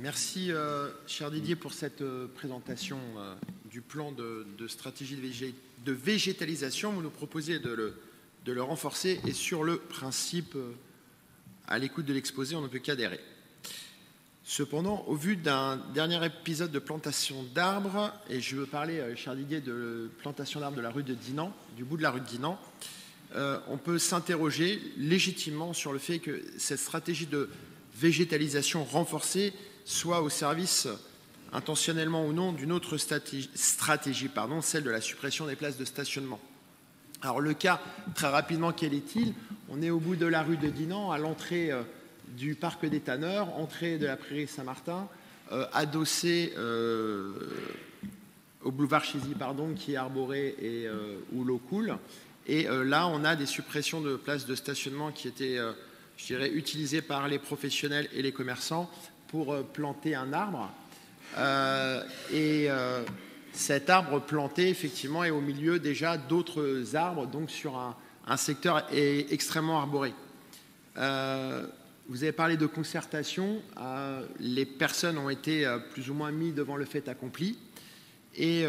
Merci, cher Didier, pour cette présentation du plan de stratégie de végétalisation. Vous nous proposez de le renforcer et sur le principe, à l'écoute de l'exposé, on ne peut qu'adhérer. Cependant, au vu d'un dernier épisode de plantation d'arbres, et je veux parler, cher Didier, de plantation d'arbres de la rue de Dinan, du bout de la rue de Dinan, on peut s'interroger légitimement sur le fait que cette stratégie de végétalisation renforcée soit au service, intentionnellement ou non, d'une autre stratégie, celle de la suppression des places de stationnement. Alors le cas, très rapidement, quel est-il? On est au bout de la rue de Dinan, à l'entrée du parc des Tanneurs, entrée de la prairie Saint-Martin, adossé au boulevard Chézy, qui est arboré et où l'eau coule. Et là, on a des suppressions de places de stationnement qui étaient, je dirais, utilisées par les professionnels et les commerçants pour planter un arbre. Cet arbre planté, effectivement, est au milieu déjà d'autres arbres, donc sur un secteur extrêmement arboré. Vous avez parlé de concertation. Les personnes ont été plus ou moins mises devant le fait accompli. Et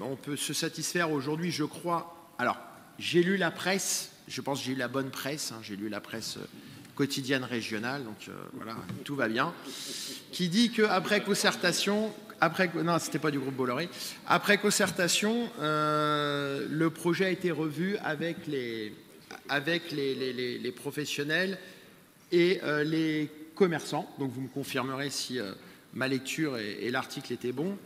on peut se satisfaire aujourd'hui, je crois. Alors, j'ai lu la presse, je pense que j'ai eu la bonne presse, j'ai lu la presse quotidienne régionale, donc voilà, tout va bien, qui dit qu'après concertation, non, c'était pas du groupe Bolloré, après concertation, le projet a été revu avec les professionnels et les commerçants, donc vous me confirmerez si ma lecture et l'article étaient bons.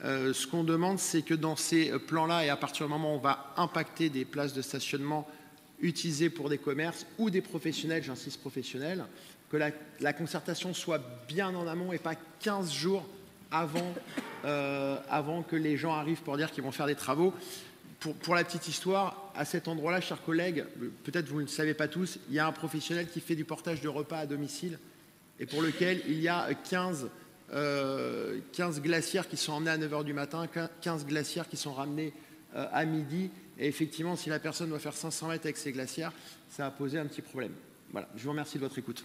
Ce qu'on demande, c'est que dans ces plans-là, et à partir du moment où on va impacter des places de stationnement utilisées pour des commerces ou des professionnels, j'insiste professionnels, que la concertation soit bien en amont et pas 15 jours avant que les gens arrivent pour dire qu'ils vont faire des travaux. Pour la petite histoire, à cet endroit-là, chers collègues, peut-être vous ne le savez pas tous, il y a un professionnel qui fait du portage de repas à domicile et pour lequel il y a 15 glacières qui sont emmenées à 9h du matin, 15 glacières qui sont ramenées à midi. Et effectivement, si la personne doit faire 500 mètres avec ces glacières, ça va poser un petit problème. Voilà, je vous remercie de votre écoute.